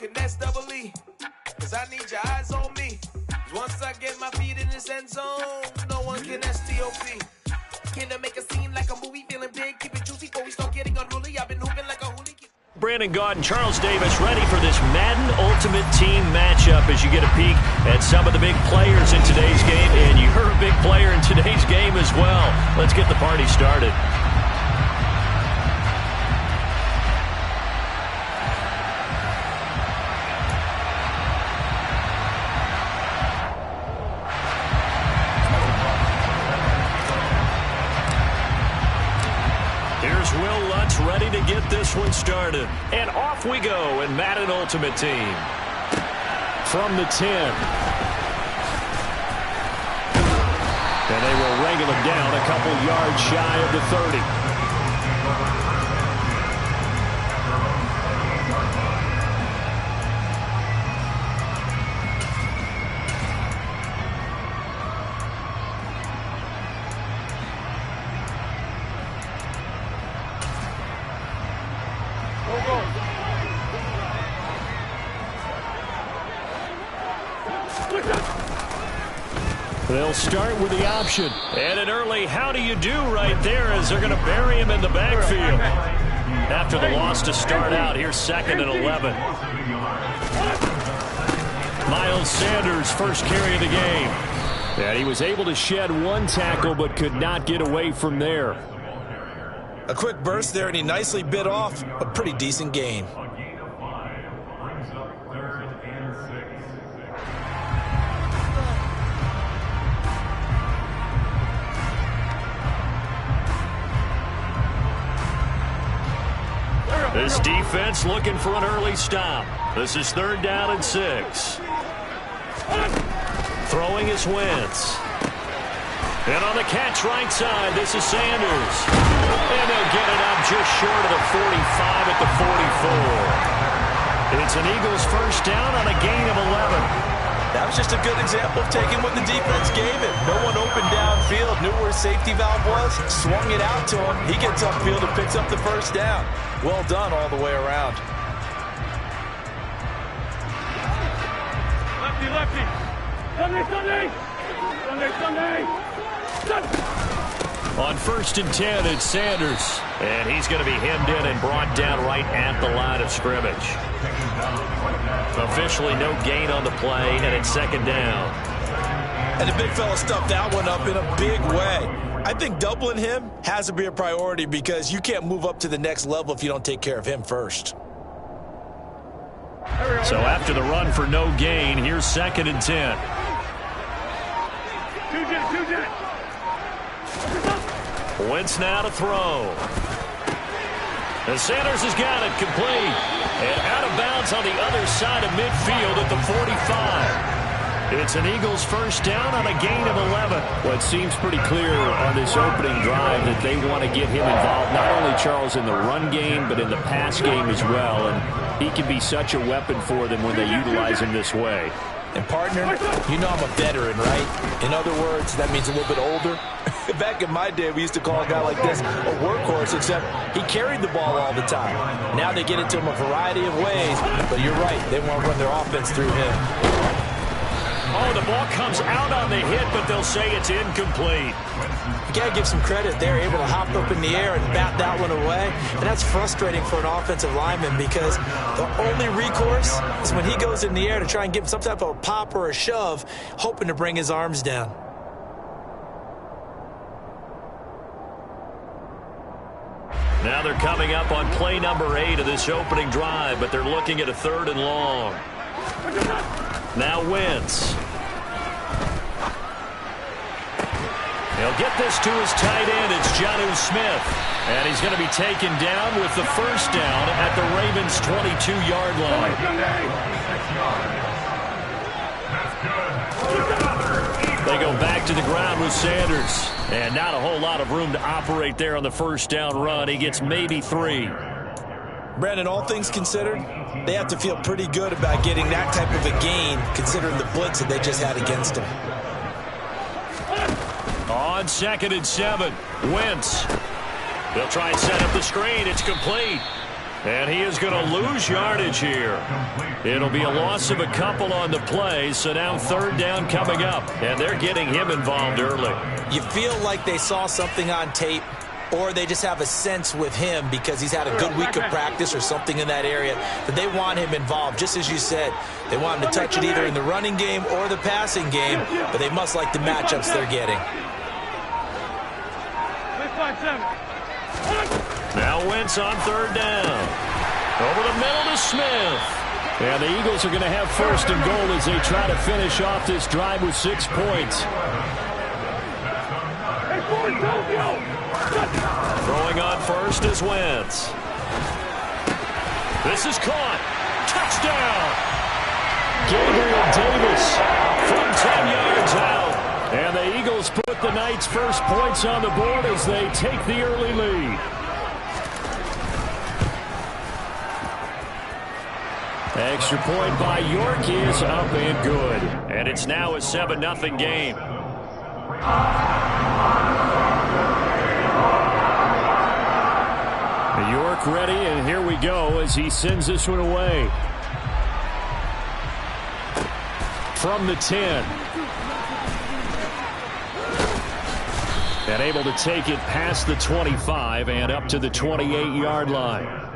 working, that's double E. Cause I need your eyes on me. Once I get my feet in this end zone, no one can STOP. Can I make a scene like a movie, feeling big, keep it juicy before we start getting unruly. I've been hooping like a hooligan. Brandon Gaud and Charles Davis ready for this Madden Ultimate Team matchup as you get a peek at some of the big players in today's game, and you're a big player in today's game as well. Let's get the party started. Will Lutz ready to get this one started. And off we go in Madden Ultimate Team. From the 10. And they will wrangle him down a couple yards shy of the 30. They'll start with the option. And an early how do you do right there as they're going to bury him in the backfield. After the loss to start out, here's 2nd and 11. Miles Sanders, first carry of the game. And he was able to shed one tackle but could not get away from there. A quick burst there, and he nicely bit off a pretty decent gain. This defense looking for an early stop. This is 3rd down and 6. Throwing is Wentz. And on the catch right side, this is Sanders. And they'll get it up just short of the 45 at the 44. It's an Eagles first down on a gain of 11. That was just a good example of taking what the defense gave him. No one open downfield, knew where his safety valve was, swung it out to him. He gets upfield and picks up the first down. Well done all the way around. Lefty, lefty. Sunday, Sunday. Sunday, Sunday. On 1st and 10, it's Sanders. And he's going to be hemmed in and brought down right at the line of scrimmage. Officially no gain on the play, and it's 2nd down. And the big fella stuffed that one up in a big way. I think doubling him has to be a priority because you can't move up to the next level if you don't take care of him first. So after the run for no gain, here's 2nd and 10. Wentz now to throw. And Sanders has got it complete. And out of bounds on the other side of midfield at the 45. It's an Eagles first down on a gain of 11. Well, it seems pretty clear on this opening drive that they want to get him involved, not only, Charles, in the run game, but in the pass game as well. And he can be such a weapon for them when they utilize him this way. And, partner, you know I'm a veteran, right? In other words, that means a little bit older. Back in my day, we used to call a guy like this a workhorse, except he carried the ball all the time. Now they get it to him a variety of ways, but you're right. They want to run their offense through him. Oh, the ball comes out on the hit, but they'll say it's incomplete. You got to give some credit. They're able to hop up in the air and bat that one away. And that's frustrating for an offensive lineman because the only recourse is when he goes in the air to try and give some type of a pop or a shove, hoping to bring his arms down. Now they're coming up on play number 8 of this opening drive, but they're looking at a 3rd and long. Now Wentz. He'll get this to his tight end. It's Jonnu Smith. And he's going to be taken down with the first down at the Ravens' 22-yard line. They go back to the ground with Sanders. And not a whole lot of room to operate there on the first down run. He gets maybe 3. Brandon, all things considered, they have to feel pretty good about getting that type of a gain, considering the blitz that they just had against them. On 2nd and 7, Wentz. They'll try and set up the screen. It's complete. And he is going to lose yardage here. It'll be a loss of a couple on the play, so now third down coming up. And they're getting him involved early. You feel like they saw something on tape, or they just have a sense with him because he's had a good week of practice or something in that area that they want him involved. Just as you said, they want him to touch it either in the running game or the passing game, but they must like the matchups they're getting. Now Wentz on third down. Over the middle to Smith. And the Eagles are going to have first and goal as they try to finish off this drive with 6 points. Throwing on first is Wentz. This is caught. Touchdown. Gabriel Davis From 10 yards out. And the Eagles put the Knights' first points on the board as they take the early lead. Extra point by York is up and good. And it's now a 7-0 game. York ready, and here we go as he sends this one away. From the 10. And able to take it past the 25 and up to the 28-yard line.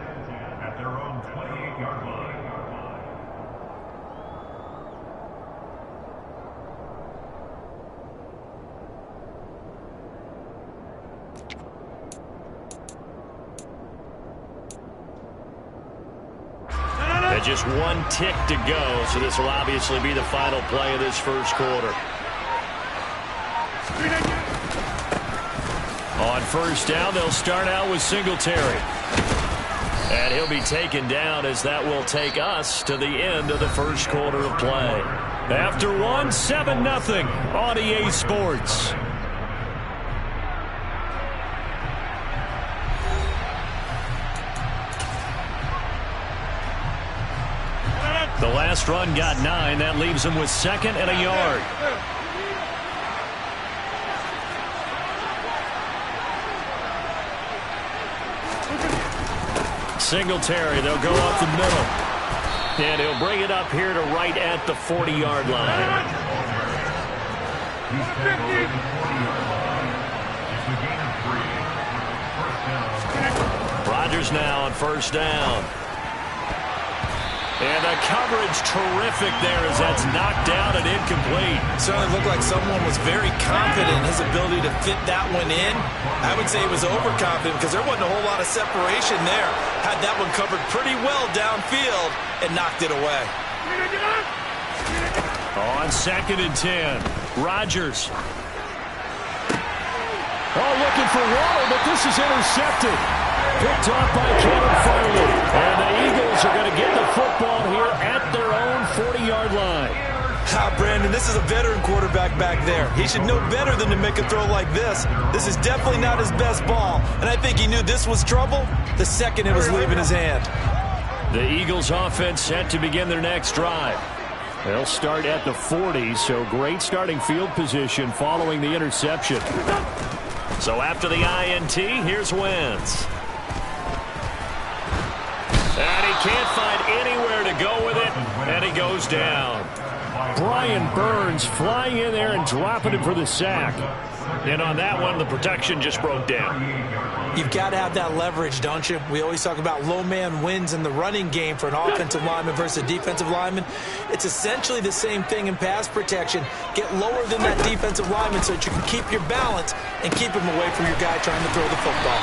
Just one tick to go, so this will obviously be the final play of this first quarter. On first down, they'll start out with Singletary. And he'll be taken down as that will take us to the end of the first quarter of play. After one, 7-0 on EA Sports. The last run got 9. That leaves him with 2nd and a yard. Singletary, they'll go up the middle. And he'll bring it up here to right at the 40-yard line. Rodgers now on first down. And the coverage terrific there as that's knocked down and incomplete. Certainly looked like someone was very confident in his ability to fit that one in. I would say he was overconfident because there wasn't a whole lot of separation there. Had that one covered pretty well downfield and knocked it away. On 2nd and 10, Rodgers. Oh, looking for Waddle, but this is intercepted. Picked off by Caleb Farley. And the Eagles are going to get the football here at their own 40-yard line. Brandon, this is a veteran quarterback back there. He should know better than to make a throw like this. This is definitely not his best ball. And I think he knew this was trouble the second it was leaving his hand. The Eagles offense set to begin their next drive. They'll start at the 40, so great starting field position following the interception. So after the INT, here's Wentz. And he can't find anywhere to go with it, and he goes down. Brian Burns flying in there and dropping him for the sack. And on that one, the protection just broke down. You've got to have that leverage, don't you? We always talk about low man wins in the running game for an offensive lineman versus a defensive lineman. It's essentially the same thing in pass protection. Get lower than that defensive lineman so that you can keep your balance and keep him away from your guy trying to throw the football.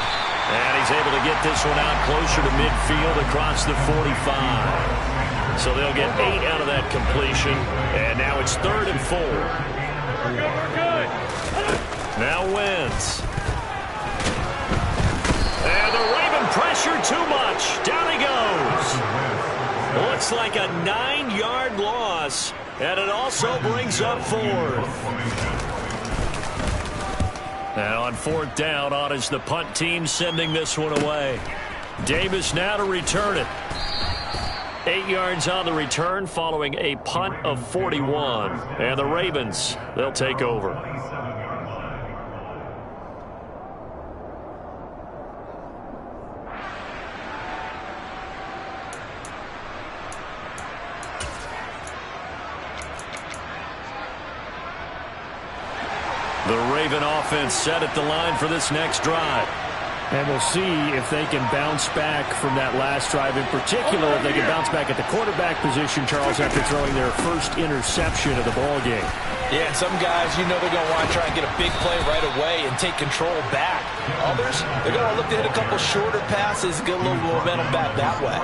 And he's able to get this one out closer to midfield across the 45. So they'll get 8 out of that completion. And now it's 3rd and 4. Now Wentz. And the Raven pressure too much. Down he goes. Looks like a 9-yard loss. And it also brings up 4th. And on 4th down, on is the punt team sending this one away. Davis now to return it. 8 yards on the return following a punt of 41. And the Ravens, they'll take over. The Raven offense set at the line for this next drive. And we'll see if they can bounce back from that last drive. In particular, if they can bounce back at the quarterback position, Charles, after throwing their first interception of the ball game. Yeah, and some guys, you know they're going to want to try and get a big play right away and take control back. Others, they're going to look to hit a couple shorter passes, get a little momentum back that way.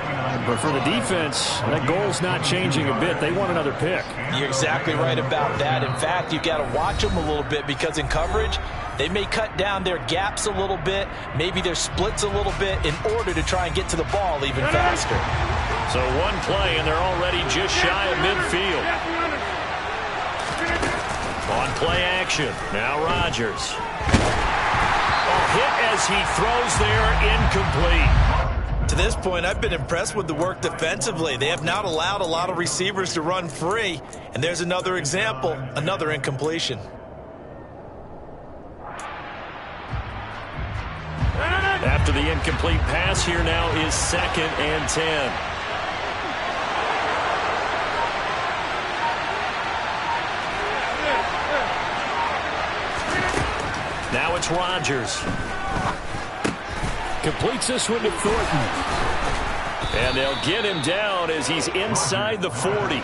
But for the defense, that goal's not changing a bit. They want another pick. You're exactly right about that. In fact, you've got to watch them a little bit because in coverage, they may cut down their gaps a little bit, maybe their splits a little bit in order to try and get to the ball even faster. So one play, and they're already just shy of midfield. On play action, now Rodgers. A hit as he throws there, incomplete. To this point, I've been impressed with the work defensively. They have not allowed a lot of receivers to run free. And there's another example, another incompletion. After the incomplete pass, here now is 2nd and 10. Now it's Rodgers. Completes this one to Thornton. And they'll get him down as he's inside the 40.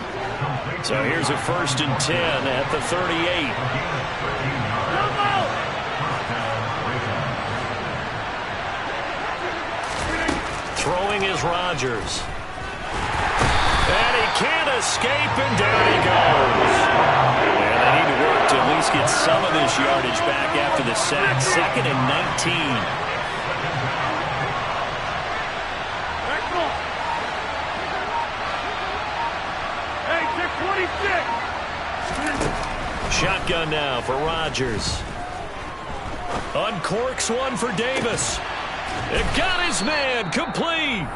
So here's a 1st and 10 at the 38. Throwing is Rodgers. And he can't escape, and down he goes. And they need to work to at least get some of this yardage back after the sack. 2nd and 19. Shotgun now for Rodgers. Uncorks one for Davis. It got his man complete.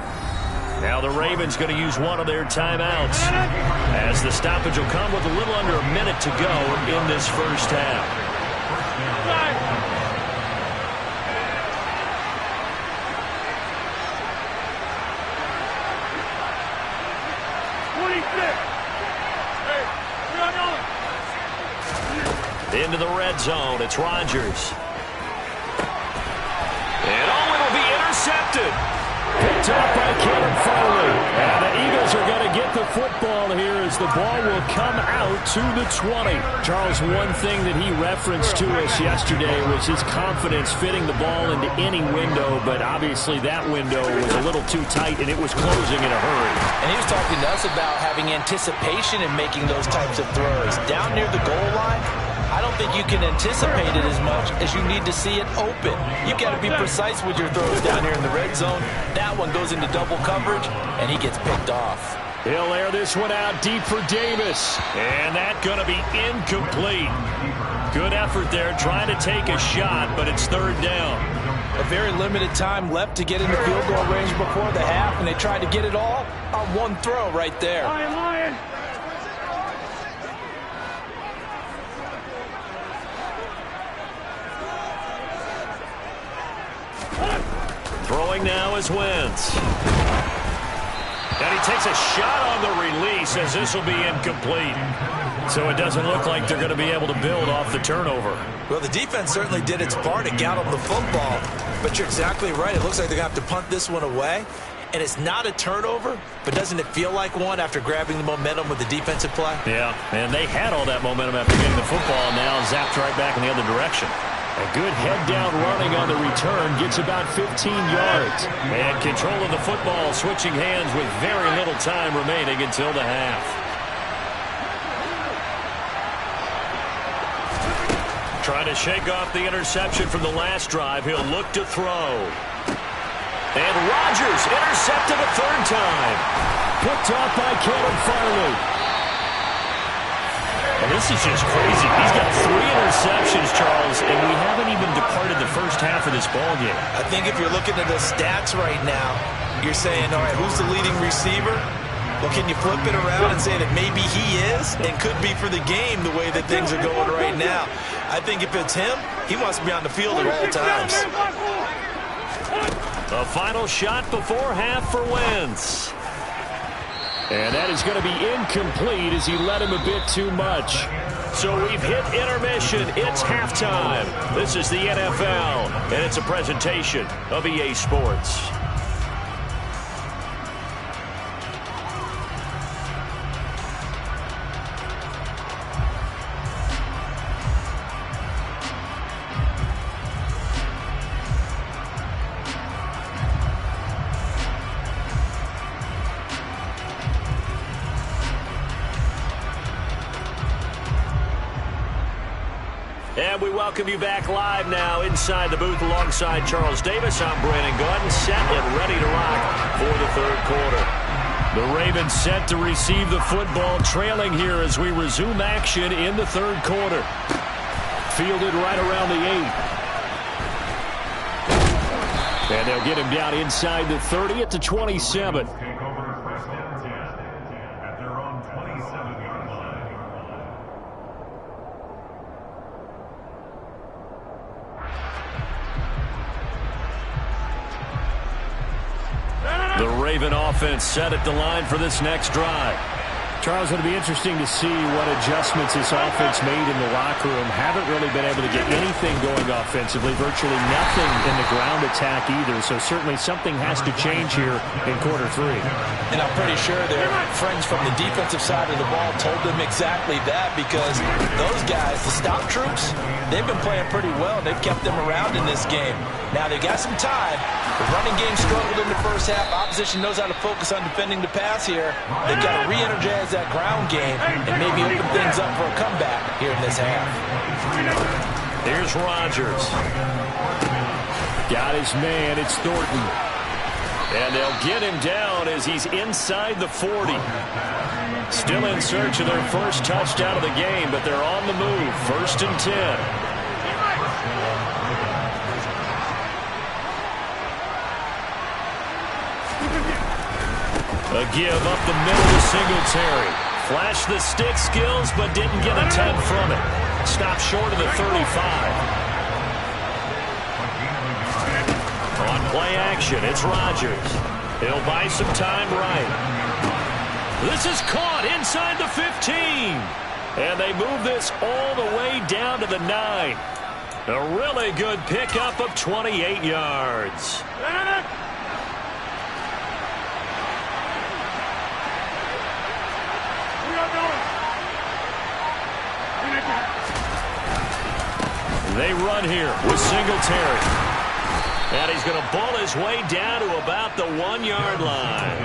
Now the Ravens going to use one of their timeouts as the stoppage will come with a little under a minute to go in this first half. Into the red zone, it's Rodgers. And it'll be intercepted. Picked up by Kevin Farley. And the Eagles are going to get the football here as the ball will come out to the 20. Charles, one thing that he referenced to us yesterday was his confidence fitting the ball into any window, but obviously that window was a little too tight and it was closing in a hurry. And he was talking to us about having anticipation in making those types of throws. Down near the goal line, I don't think you can anticipate it as much as you need to see it open. You've got to be precise with your throws down here in the red zone. That one goes into double coverage, and he gets picked off. He'll air this one out deep for Davis. And that's going to be incomplete. Good effort there, trying to take a shot, but it's 3rd down. A very limited time left to get into field goal range before the half, and they tried to get it all on one throw right there. Lion. Throwing now is Wentz. And he takes a shot on the release as this will be incomplete. So it doesn't look like they're going to be able to build off the turnover. Well, the defense certainly did its part to get them the football. But you're exactly right. It looks like they're going to have to punt this one away. And it's not a turnover, but doesn't it feel like one after grabbing the momentum with the defensive play? Yeah, and they had all that momentum after getting the football, now zapped right back in the other direction. A good head-down running on the return gets about 15 yards. And control of the football switching hands with very little time remaining until the half. Trying to shake off the interception from the last drive. He'll look to throw. And Rodgers intercepted a 3rd time. Picked off by Kevin Farley. And this is just crazy. He's got 3 interceptions, Charles, and we haven't even departed the first half of this ball game. I think if you're looking at the stats right now, you're saying, all right, who's the leading receiver? Well, can you flip it around and say that maybe he is and could be for the game the way that things are going right now? I think if it's him, he wants to be on the field at all times. A final shot before half for Wentz. And that is going to be incomplete as he led him a bit too much. So we've hit intermission. It's halftime. This is the NFL, and it's a presentation of EA Sports. And we welcome you back live now inside the booth alongside Charles Davis. I'm Brandon Gordon, set and ready to rock for the third quarter. The Ravens set to receive the football, trailing here as we resume action in the third quarter. Fielded right around the 8. And they'll get him down inside the 30 at the 27. The Raven offense set at the line for this next drive. Charles, it'll be interesting to see what adjustments this offense made in the locker room. Haven't really been able to get anything going offensively. Virtually nothing in the ground attack either. So certainly something has to change here in quarter 3. And I'm pretty sure their friends from the defensive side of the ball told them exactly that, because those guys, the stop troops, they've been playing pretty well. They've kept them around in this game. Now they've got some time. The running game struggled in the first half. Opposition knows how to focus on defending the pass here. They've got to re-energize that ground game and maybe open things up for a comeback here in this half. Here's Rodgers. Got his man. It's Thornton. And they'll get him down as he's inside the 40. Still in search of their first touchdown of the game, but they're on the move. 1st and 10. A give up the middle to Singletary. Flashed the stick skills, but didn't get a ton from it. Stopped short of the 35. On play action, it's Rodgers. He'll buy some time right. This is caught inside the 15. And they move this all the way down to the 9. A really good pickup of 28 yards. They run here with Singletary. And he's going to ball his way down to about the 1-yard line.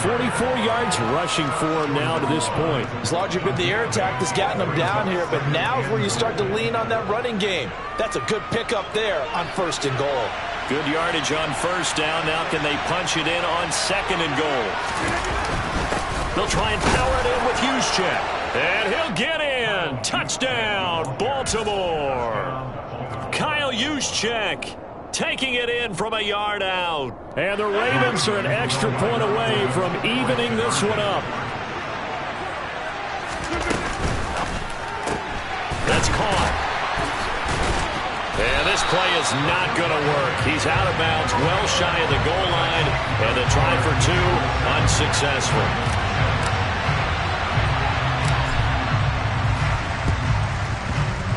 44 yards rushing for him now to this point. It's largely been the air attack that's gotten him down here, but now is where you start to lean on that running game. That's a good pickup there on 1st and goal. Good yardage on 1st down. Now can they punch it in on 2nd and goal? They'll try and power it in with Juszczyk. And he'll get in. Touchdown, Baltimore. Kyle Juszczyk taking it in from a yard out. And the Ravens are an extra point away from evening this one up. That's caught. And this play is not going to work. He's out of bounds, well shy of the goal line. And the try for 2, unsuccessful.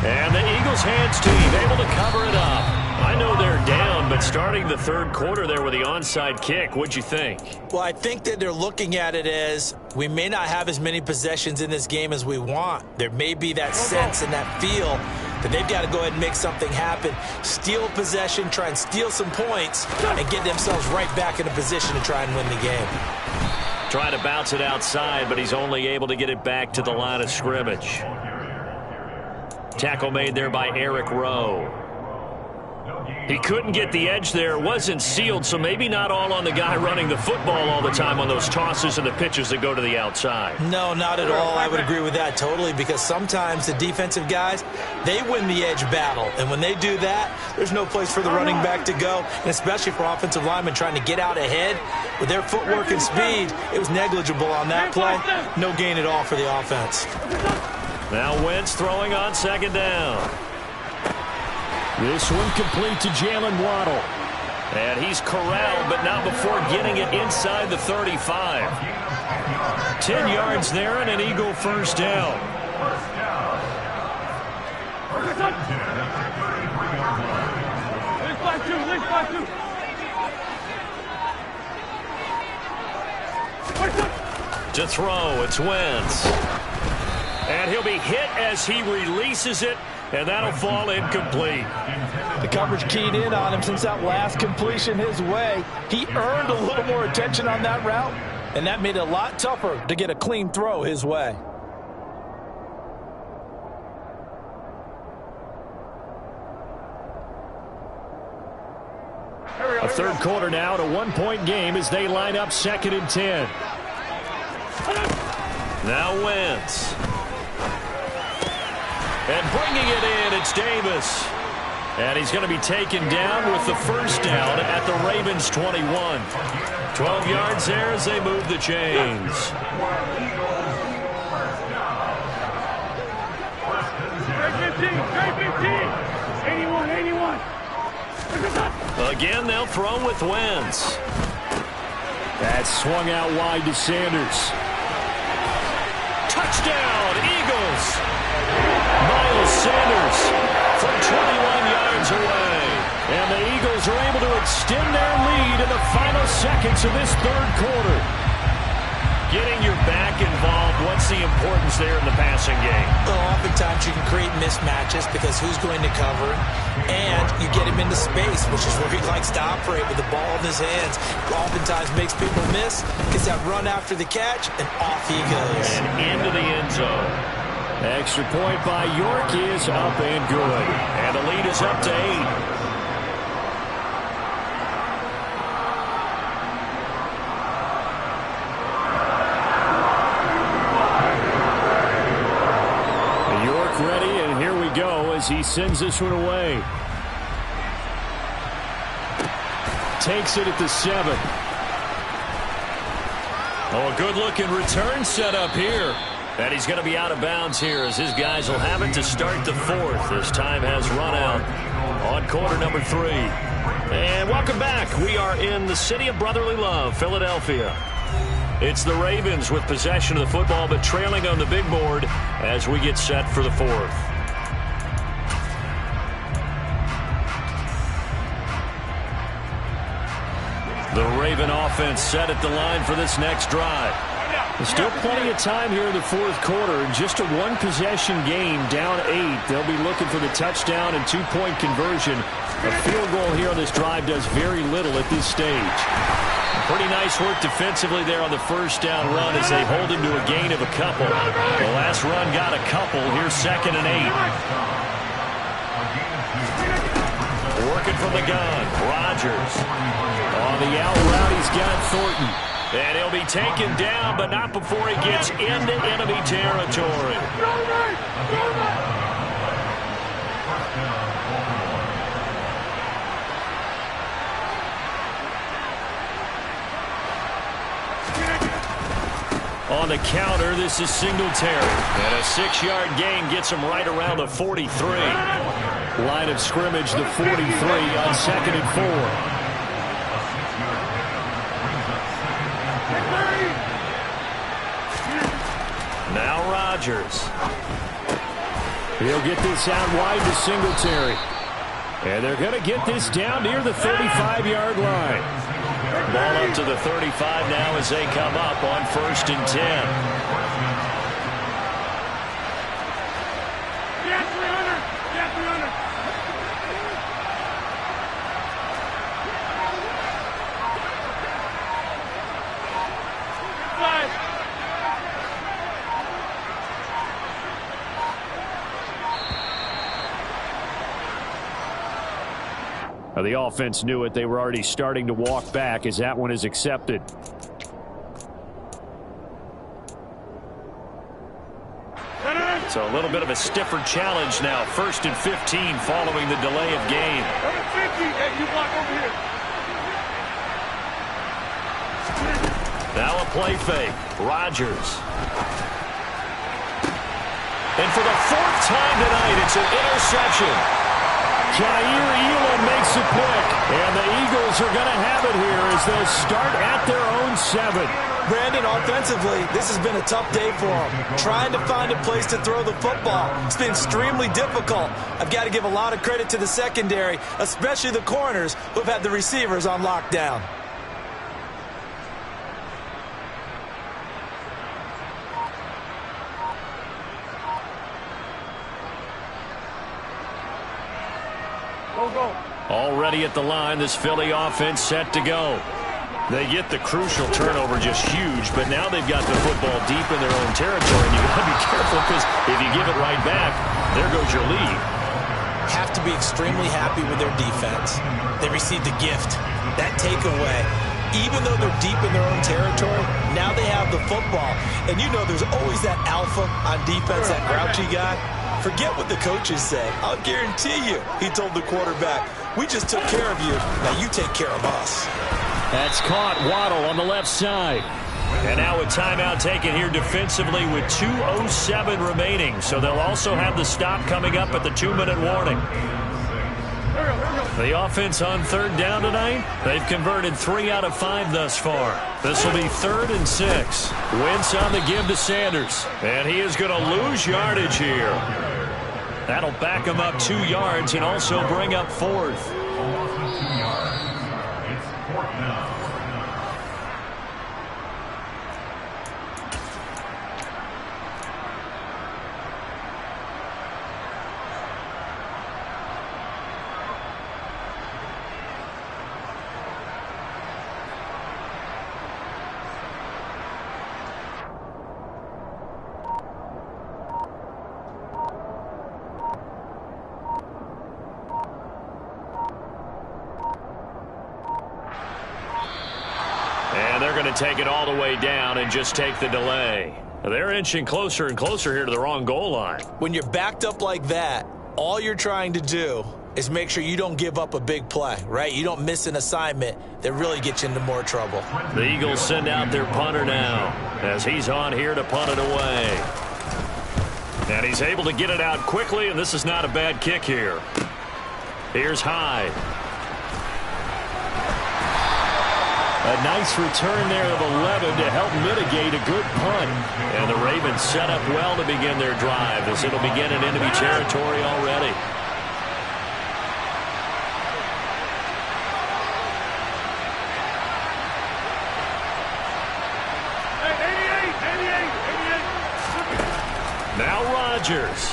And the Eagles hands team able to cover it up. I know they're down, but starting the third quarter there with the onside kick, what'd you think? Well, I think that they're looking at it as we may not have as many possessions in this game as we want. There may be that sense and that feel that they've got to go ahead and make something happen, steal possession, try and steal some points, and get themselves right back in a position to try and win the game. Trying to bounce it outside, but he's only able to get it back to the line of scrimmage. Tackle made there by Eric Rowe. He couldn't get the edge there. Wasn't sealed, so maybe not all on the guy running the football all the time on those tosses and the pitches that go to the outside. No, not at all. I would agree with that totally, because sometimes the defensive guys, they win the edge battle. And when they do that, there's no place for the running back to go, and especially for offensive linemen trying to get out ahead. With their footwork and speed, it was negligible on that play. No gain at all for the offense. Now Wentz throwing on 2nd down. This one complete to Jalen Waddle. And he's corralled, but not before getting it inside the 35. 10 yards there and an Eagle first down. To throw, it's Wentz. And he'll be hit as he releases it, and that'll fall incomplete. The coverage keyed in on him since that last completion his way. He earned a little more attention on that route, and that made it a lot tougher to get a clean throw his way. A third quarter now, and a one-point game as they line up 2nd and 10. Now Wentz. And bringing it in, it's Davis. And he's going to be taken down with the first down at the Ravens' 21. 12 yards there as they move the chains. Again, they'll throw with Wentz. That swung out wide to Sanders. Touchdown, Eagles. Miles Sanders from 21 yards away. And the Eagles are able to extend their lead in the final seconds of this third quarter. Getting your back involved, what's the importance there in the passing game? Well, oftentimes you can create mismatches because who's going to cover, and you get him into space, which is where he likes to operate with the ball in his hands. Oftentimes makes people miss, gets that run after the catch, and off he goes. And into the end zone. Extra point by York is up and good. And the lead is up to 8. Ready, and here we go as he sends this one away. Takes it at the 7. Oh, a good-looking return set up here. And he's going to be out of bounds here as his guys will have it to start the 4th as time has run out on quarter number 3. And welcome back. We are in the city of brotherly love, Philadelphia. It's the Ravens with possession of the football, but trailing on the big board as we get set for the 4th. The Raven offense set at the line for this next drive. There's still plenty of time here in the 4th quarter. Just a one-possession game, down 8. They'll be looking for the touchdown and 2-point conversion. A field goal here on this drive does very little at this stage. Pretty nice work defensively there on the first down run as they hold him to a gain of a couple. The last run got a couple. Here's 2nd and 8. Working from the gun, Rodgers. On the out route, he's got Thornton. And he'll be taken down, but not before he gets into enemy territory. On the counter, this is Singletary. And a 6-yard gain gets him right around the 43. Line of scrimmage, the 43 on 2nd and 4. Now Rodgers. He'll get this out wide to Singletary. And they're going to get this down near the 35-yard line. Ball up to the 35 now as they come up on 1st and 10. The offense knew it. They were already starting to walk back as that one is accepted. So a little bit of a stiffer challenge now. 1st and 15 following the delay of game. Now a play fake. Rodgers. And for the 4th time tonight, it's an interception. Jair Elam makes it quick. And the Eagles are going to have it here as they'll start at their own 7. Brandon, offensively, this has been a tough day for him. Trying to find a place to throw the football. It's been extremely difficult. I've got to give a lot of credit to the secondary, especially the corners who've had the receivers on lockdown. Already at the line, this Philly offense set to go. They get the crucial turnover, just huge, but now they've got the football deep in their own territory, and you've got to be careful because if you give it right back, there goes your lead. Have to be extremely happy with their defense. They received a gift. That takeaway, even though they're deep in their own territory, now they have the football. And you know there's always that alpha on defense, that grouchy guy. Forget what the coaches say. I'll guarantee you, he told the quarterback, we just took care of you. Now you take care of us. That's caught. Waddle on the left side. And now a timeout taken here defensively with 2:07 remaining. So they'll also have the stop coming up at the 2-minute warning. The offense on third down tonight, they've converted 3 out of 5 thus far. This will be 3rd and 6. Wentz on the give to Sanders. And he is going to lose yardage here. That'll back him up 2 yards and also bring up 4th. Take it all the way down and just take the delay. They're inching closer and closer here to the wrong goal line. When you're backed up like that, all you're trying to do is make sure you don't give up a big play, right? You don't miss an assignment that really gets you into more trouble. The Eagles send out their punter now as he's on here to punt it away. And he's able to get it out quickly, and this is not a bad kick here. Here's Hyde. A nice return there of 11 to help mitigate a good punt. And the Ravens set up well to begin their drive as it'll begin in enemy territory already. Now Rodgers.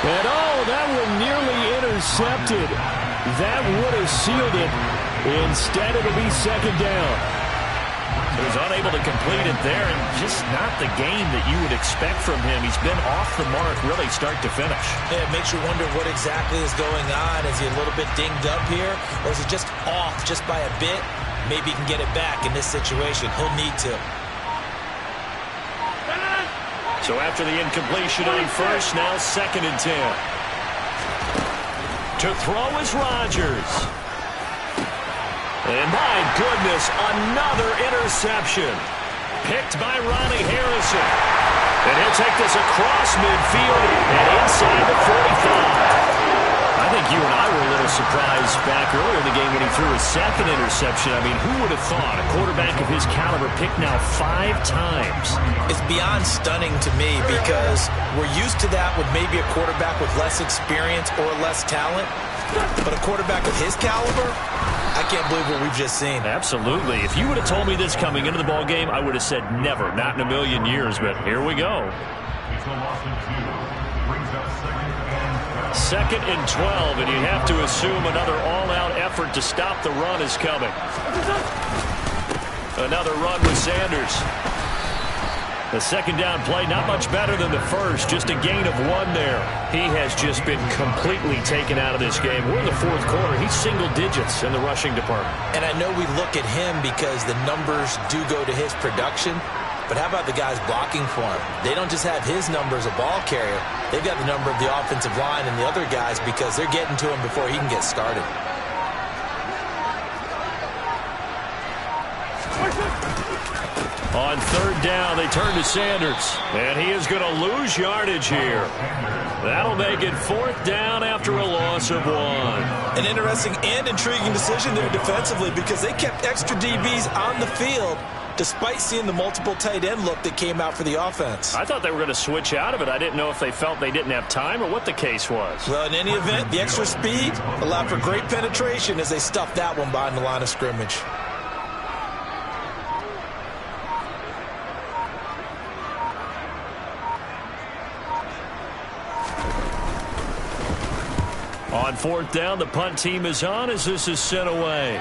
And oh, that one nearly intercepted. That would have sealed it. Instead, it'll be 2nd down. He was unable to complete it there, and just not the game that you would expect from him. He's been off the mark really start to finish. Yeah, it makes you wonder what exactly is going on. Is he a little bit dinged up here, or is it just off just by a bit? Maybe he can get it back in this situation. He'll need to. So after the incompletion on first, now 2nd and 10. To throw is Rodgers. And my goodness, another interception. Picked by Ronnie Harrison. And he'll take this across midfield and inside the 45. I think you and I were a little surprised back earlier in the game when he threw his 2nd interception. I mean, who would have thought a quarterback of his caliber picked now 5 times? It's beyond stunning to me because we're used to that with maybe a quarterback with less experience or less talent. But a quarterback of his caliber, I can't believe what we've just seen. Absolutely. If you would have told me this coming into the ball game, I would have said never, not in a million years. But here we go. 2nd and 12, and you have to assume another all-out effort to stop the run is coming. Another run with Sanders. The 2nd down play, not much better than the first, just a gain of 1 there. He has just been completely taken out of this game. We're in the 4th quarter. He's single digits in the rushing department. And I know we look at him because the numbers do go to his production, but how about the guys blocking for him? They don't just have his number as a ball carrier. They've got the number of the offensive line and the other guys because they're getting to him before he can get started. On 3rd down, now they turn to Sanders. And he is going to lose yardage here. That'll make it 4th down after a loss of 1. An interesting and intriguing decision there defensively because they kept extra DBs on the field despite seeing the multiple tight end look that came out for the offense. I thought they were going to switch out of it. I didn't know if they felt they didn't have time or what the case was. Well, in any event, the extra speed allowed for great penetration as they stuffed that one behind the line of scrimmage. On 4th down, the punt team is on as this is sent away.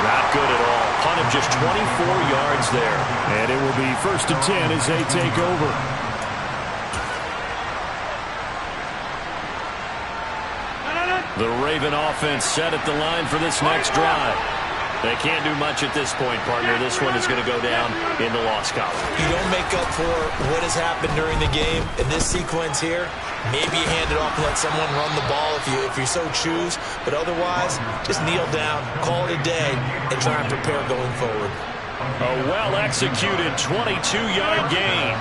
Not good at all. Punt of just 24 yards there. And it will be 1st and 10 as they take over. The Raven offense set at the line for this next drive. They can't do much at this point, partner. This one is going to go down in the loss column. You don't make up for what has happened during the game. In this sequence here, maybe you hand it off and let someone run the ball if you so choose. But otherwise, just kneel down, call it a day, and try and prepare going forward. A well-executed 22-yard gain.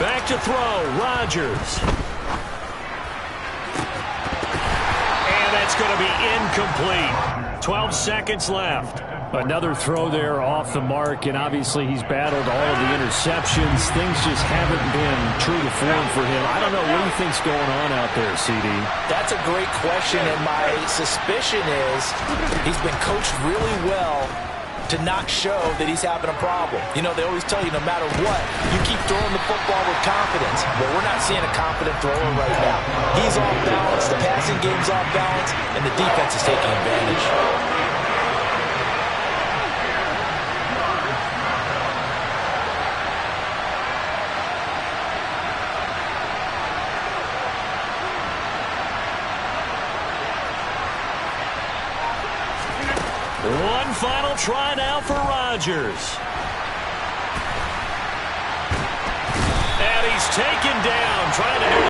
Back to throw, Rodgers. And that's going to be incomplete. 12 seconds left. Another throw there off the mark, and obviously he's battled all of the interceptions. Things just haven't been true to form for him. I don't know. What do you think's going on out there, CD? That's a great question, and my suspicion is he's been coached really well to not show that he's having a problem. You know, they always tell you no matter what, you keep throwing the football with confidence. Well, we're not seeing a confident thrower right now. He's off balance, the passing game's off balance, and the defense is taking advantage. One final try now for Rodgers. And he's taken down, trying to do